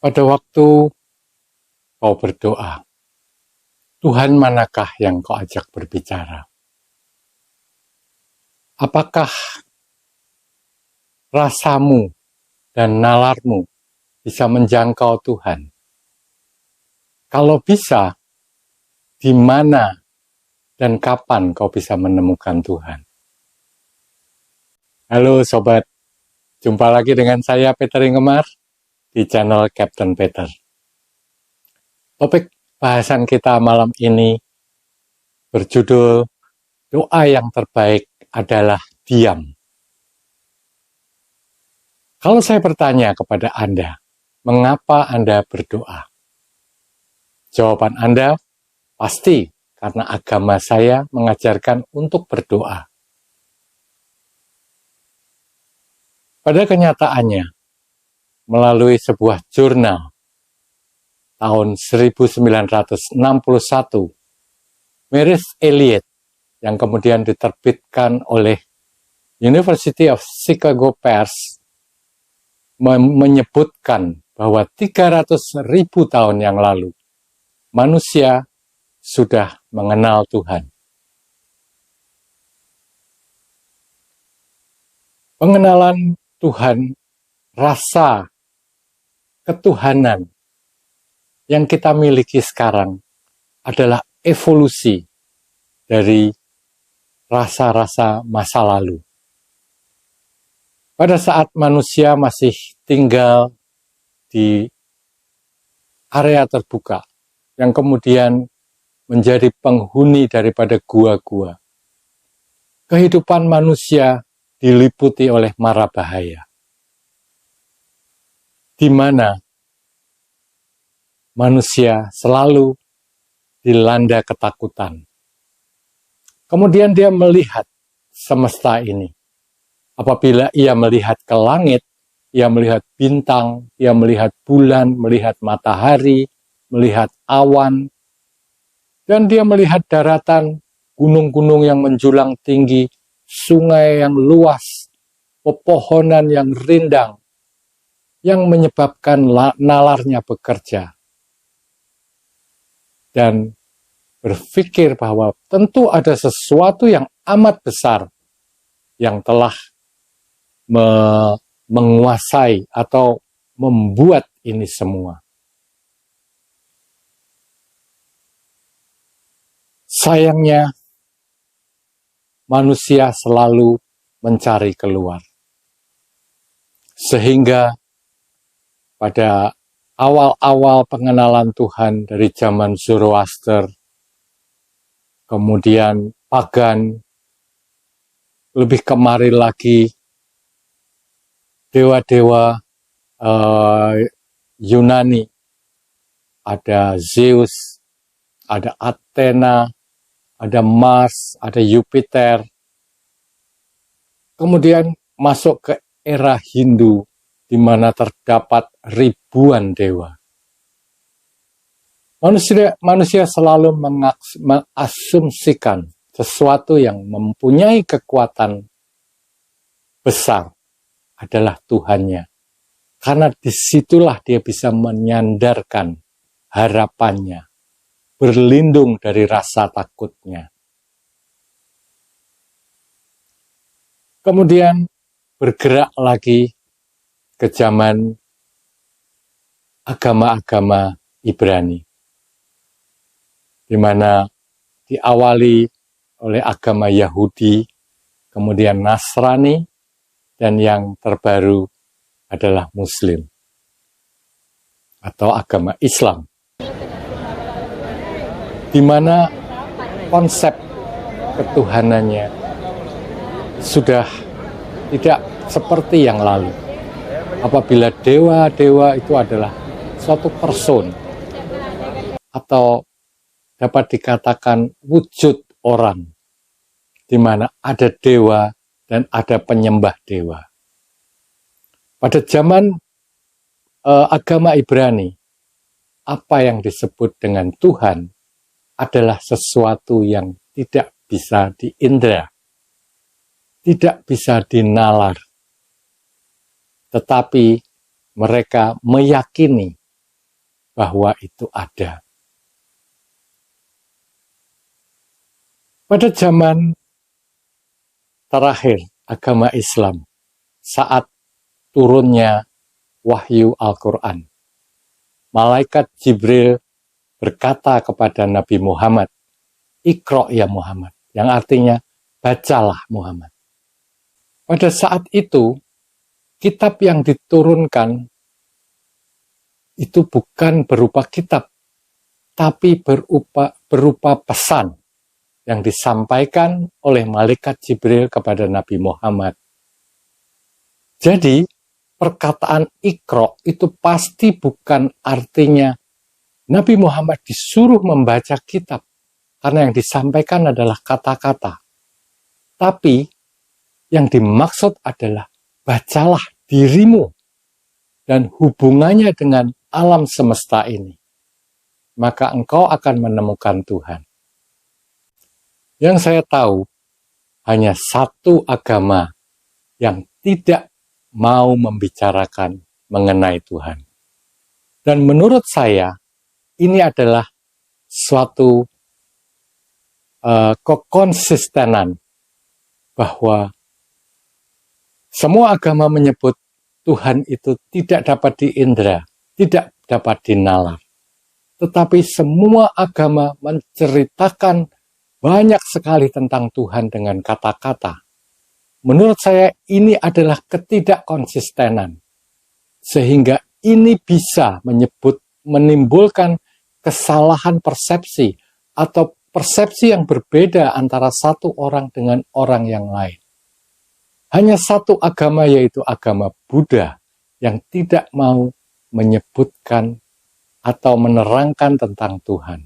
Pada waktu kau berdoa, Tuhan manakah yang kau ajak berbicara? Apakah rasamu dan nalarmu bisa menjangkau Tuhan? Kalau bisa, di mana dan kapan kau bisa menemukan Tuhan? Halo Sobat, jumpa lagi dengan saya Peter Ingemar di channel Captain Peter. Topik bahasan kita malam ini berjudul doa yang terbaik adalah diam. Kalau saya bertanya kepada Anda, mengapa Anda berdoa? Jawaban Anda pasti karena agama saya mengajarkan untuk berdoa. Pada kenyataannya, melalui sebuah jurnal tahun 1961, Mary Elliott yang kemudian diterbitkan oleh University of Chicago Press menyebutkan bahwa 300.000 tahun yang lalu manusia sudah mengenal Tuhan. Pengenalan Tuhan, rasa ketuhanan yang kita miliki sekarang adalah evolusi dari rasa-rasa masa lalu. Pada saat manusia masih tinggal di area terbuka, yang kemudian menjadi penghuni daripada gua-gua, kehidupan manusia diliputi oleh mara bahaya, di mana manusia selalu dilanda ketakutan. Kemudian dia melihat semesta ini. Apabila ia melihat ke langit, ia melihat bintang, ia melihat bulan, melihat matahari, melihat awan, dan dia melihat daratan, gunung-gunung yang menjulang tinggi, sungai yang luas, pepohonan yang rindang, yang menyebabkan nalarnya bekerja. Dan berpikir bahwa tentu ada sesuatu yang amat besar yang telah menguasai atau membuat ini semua. Sayangnya, manusia selalu mencari keluar. Sehingga pada awal-awal pengenalan Tuhan dari zaman Zoroaster, kemudian pagan, lebih kemarin lagi dewa-dewa Yunani, ada Zeus, ada Athena, ada Mars, ada Jupiter. Kemudian masuk ke era Hindu, di mana terdapat ribuan dewa. Manusia selalu mengasumsikan sesuatu yang mempunyai kekuatan besar adalah Tuhannya. Karena disitulah dia bisa menyandarkan harapannya, berlindung dari rasa takutnya. Kemudian bergerak lagi ke zaman agama-agama Ibrani, di mana diawali oleh agama Yahudi, kemudian Nasrani, dan yang terbaru adalah Muslim atau agama Islam, di mana konsep ketuhanannya sudah tidak seperti yang lalu. Apabila dewa-dewa itu adalah suatu person atau dapat dikatakan wujud orang, di mana ada dewa dan ada penyembah dewa. Pada zaman agama Ibrani, apa yang disebut dengan Tuhan adalah sesuatu yang tidak bisa diindra, tidak bisa dinalar. Tetapi mereka meyakini bahwa itu ada. Pada zaman terakhir agama Islam, saat turunnya wahyu Al-Quran, malaikat Jibril berkata kepada Nabi Muhammad, "Iqra ya Muhammad," yang artinya, bacalah Muhammad. Pada saat itu, kitab yang diturunkan itu bukan berupa kitab, tapi berupa pesan yang disampaikan oleh malaikat Jibril kepada Nabi Muhammad. Jadi, perkataan Iqra itu pasti bukan artinya Nabi Muhammad disuruh membaca kitab, karena yang disampaikan adalah kata-kata. Tapi, yang dimaksud adalah bacalah dirimu dan hubungannya dengan alam semesta ini. Maka engkau akan menemukan Tuhan. Yang saya tahu, hanya satu agama yang tidak mau membicarakan mengenai Tuhan. Dan menurut saya, ini adalah suatu kekonsistenan bahwa semua agama menyebut Tuhan itu tidak dapat diindra, tidak dapat dinalar. Tetapi semua agama menceritakan banyak sekali tentang Tuhan dengan kata-kata. Menurut saya ini adalah ketidakkonsistenan. Sehingga ini bisa menimbulkan kesalahan persepsi atau persepsi yang berbeda antara satu orang dengan orang yang lain. Hanya satu agama, yaitu agama Buddha, yang tidak mau menyebutkan atau menerangkan tentang Tuhan.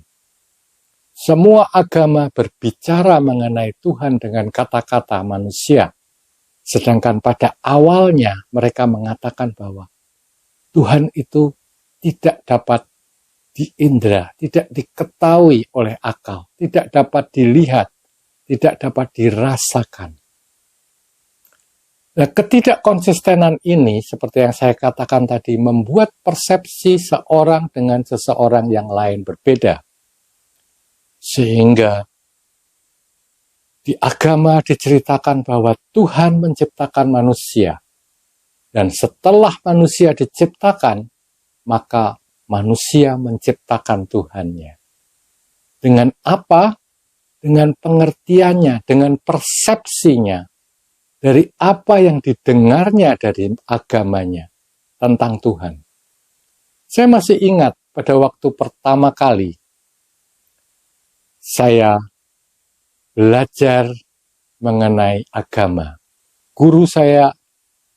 Semua agama berbicara mengenai Tuhan dengan kata-kata manusia. Sedangkan pada awalnya mereka mengatakan bahwa Tuhan itu tidak dapat diindra, tidak diketahui oleh akal, tidak dapat dilihat, tidak dapat dirasakan. Nah, ketidakkonsistenan ini, seperti yang saya katakan tadi, membuat persepsi seorang dengan seseorang yang lain berbeda. Sehingga di agama diceritakan bahwa Tuhan menciptakan manusia. Dan setelah manusia diciptakan, maka manusia menciptakan Tuhannya. Dengan apa? Dengan pengertiannya, dengan persepsinya, dari apa yang didengarnya dari agamanya tentang Tuhan. Saya masih ingat pada waktu pertama kali saya belajar mengenai agama. Guru saya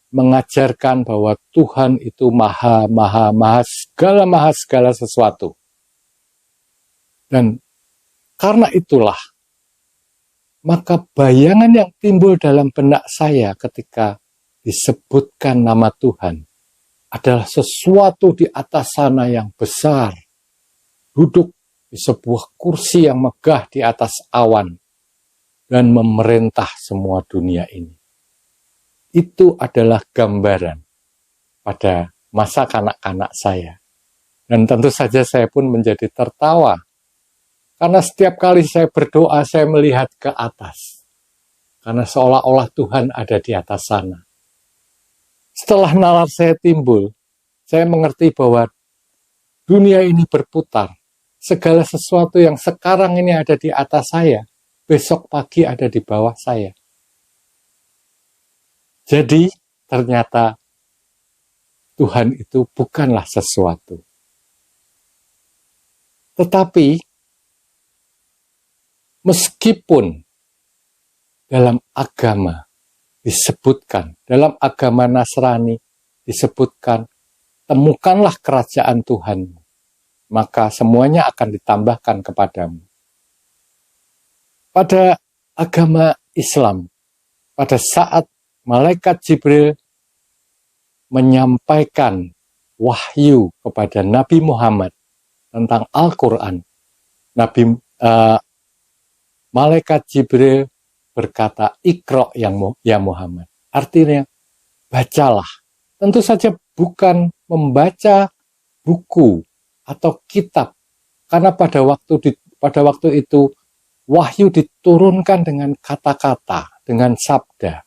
mengajarkan bahwa Tuhan itu maha segala sesuatu. Dan karena itulah, maka bayangan yang timbul dalam benak saya ketika disebutkan nama Tuhan adalah sesuatu di atas sana yang besar, duduk di sebuah kursi yang megah di atas awan dan memerintah semua dunia ini. Itu adalah gambaran pada masa kanak-kanak saya. Dan tentu saja saya pun menjadi tertawa. Karena setiap kali saya berdoa, saya melihat ke atas. Karena seolah-olah Tuhan ada di atas sana. Setelah nalar saya timbul, saya mengerti bahwa dunia ini berputar. Segala sesuatu yang sekarang ini ada di atas saya, besok pagi ada di bawah saya. Jadi, ternyata Tuhan itu bukanlah sesuatu. Tetapi, meskipun dalam agama disebutkan, dalam agama Nasrani disebutkan, temukanlah kerajaan Tuhan, maka semuanya akan ditambahkan kepadamu. Pada agama Islam, pada saat malaikat Jibril menyampaikan wahyu kepada Nabi Muhammad tentang Al-Quran, malaikat Jibril berkata, "Iqra ya Muhammad." Artinya, bacalah. Tentu saja bukan membaca buku atau kitab. Karena pada waktu itu wahyu diturunkan dengan kata-kata, dengan sabda,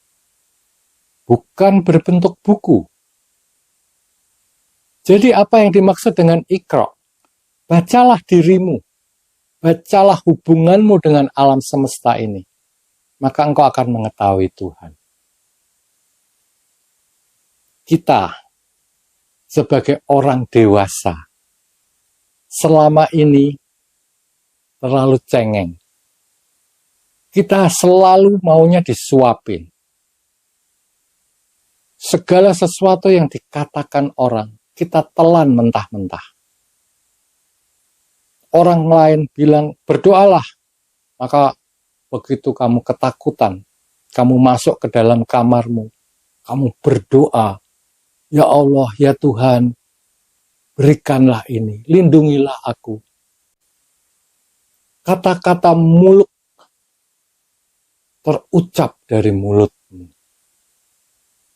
bukan berbentuk buku. Jadi apa yang dimaksud dengan Iqra? Bacalah dirimu, bacalah hubunganmu dengan alam semesta ini, maka engkau akan mengetahui Tuhan. Kita sebagai orang dewasa selama ini terlalu cengeng. Kita selalu maunya disuapin. Segala sesuatu yang dikatakan orang, kita telan mentah-mentah. Orang lain bilang, berdoalah. Maka begitu kamu ketakutan, kamu masuk ke dalam kamarmu, kamu berdoa, ya Allah, ya Tuhan, berikanlah ini, lindungilah aku. Kata-kata mulut terucap dari mulutmu.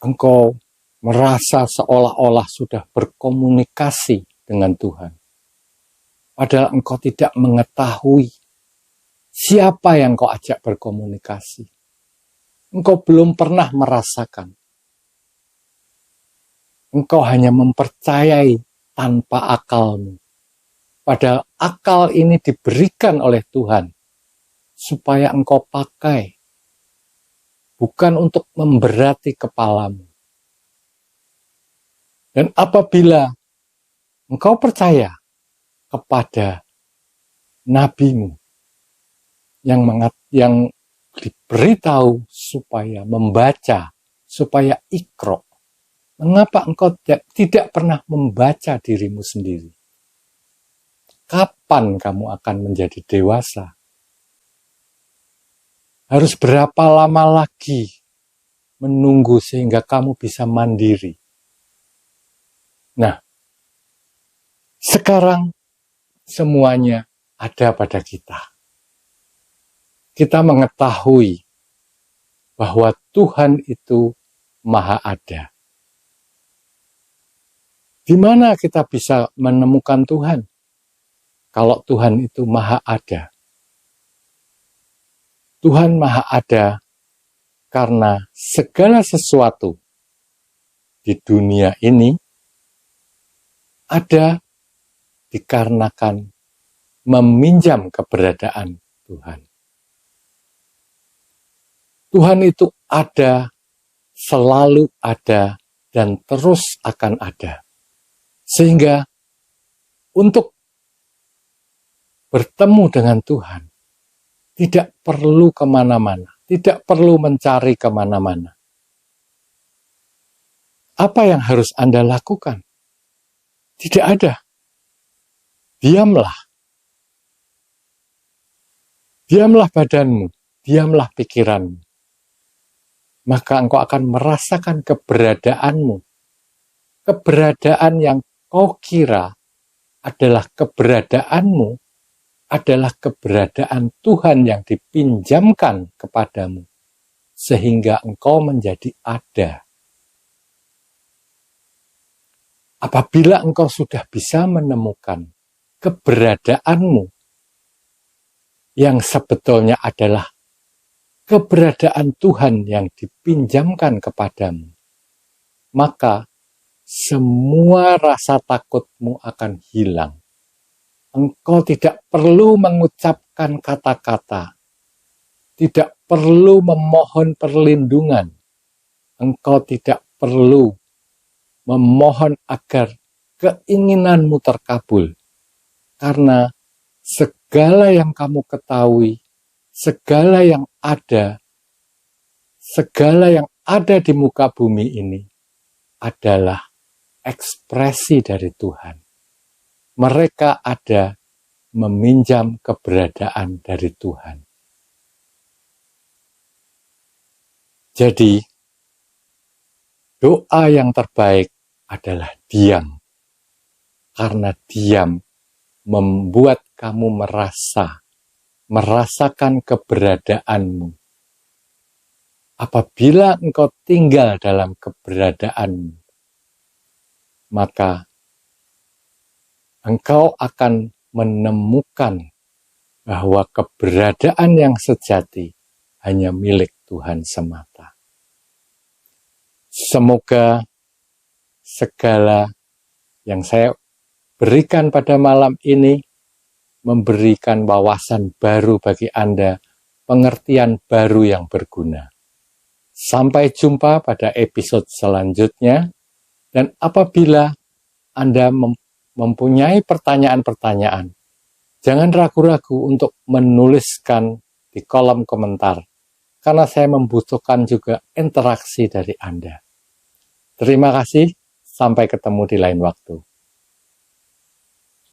Engkau merasa seolah-olah sudah berkomunikasi dengan Tuhan. Padahal engkau tidak mengetahui siapa yang kau ajak berkomunikasi. Engkau belum pernah merasakan. Engkau hanya mempercayai tanpa akalmu. Padahal akal ini diberikan oleh Tuhan supaya engkau pakai, bukan untuk memberati kepalamu. Dan apabila engkau percaya kepada nabimu yang diberitahu supaya membaca, supaya Iqra, mengapa engkau tidak pernah membaca dirimu sendiri? Kapan kamu akan menjadi dewasa? Harus berapa lama lagi menunggu sehingga kamu bisa mandiri? Nah, sekarang semuanya ada pada kita. Kita mengetahui bahwa Tuhan itu Maha Ada. Di mana kita bisa menemukan Tuhan? Kalau Tuhan itu Maha Ada. Tuhan Maha Ada karena segala sesuatu di dunia ini ada dikarenakan meminjam keberadaan Tuhan. Tuhan itu ada, selalu ada, dan terus akan ada. Sehingga untuk bertemu dengan Tuhan, tidak perlu kemana-mana, tidak perlu mencari kemana-mana. Apa yang harus Anda lakukan? Tidak ada. Diamlah. Diamlah badanmu, diamlah pikiranmu. Maka engkau akan merasakan keberadaanmu. Keberadaan yang kau kira adalah keberadaanmu, adalah keberadaan Tuhan yang dipinjamkan kepadamu, sehingga engkau menjadi ada. Apabila engkau sudah bisa menemukan keberadaanmu, yang sebetulnya adalah keberadaan Tuhan yang dipinjamkan kepadamu, maka semua rasa takutmu akan hilang. Engkau tidak perlu mengucapkan kata-kata, tidak perlu memohon perlindungan, engkau tidak perlu memohon agar keinginanmu terkabul, karena segala yang kamu ketahui, segala yang ada di muka bumi ini adalah ekspresi dari Tuhan. Mereka ada meminjam keberadaan dari Tuhan. Jadi, doa yang terbaik adalah diam. Karena diam membuat kamu merasakan keberadaanmu. Apabila engkau tinggal dalam keberadaanmu, maka engkau akan menemukan bahwa keberadaan yang sejati hanya milik Tuhan semata. Semoga segala yang saya berikan pada malam ini memberikan wawasan baru bagi Anda, pengertian baru yang berguna. Sampai jumpa pada episode selanjutnya, dan apabila Anda mempunyai pertanyaan-pertanyaan, jangan ragu-ragu untuk menuliskan di kolom komentar, karena saya membutuhkan juga interaksi dari Anda. Terima kasih, sampai ketemu di lain waktu.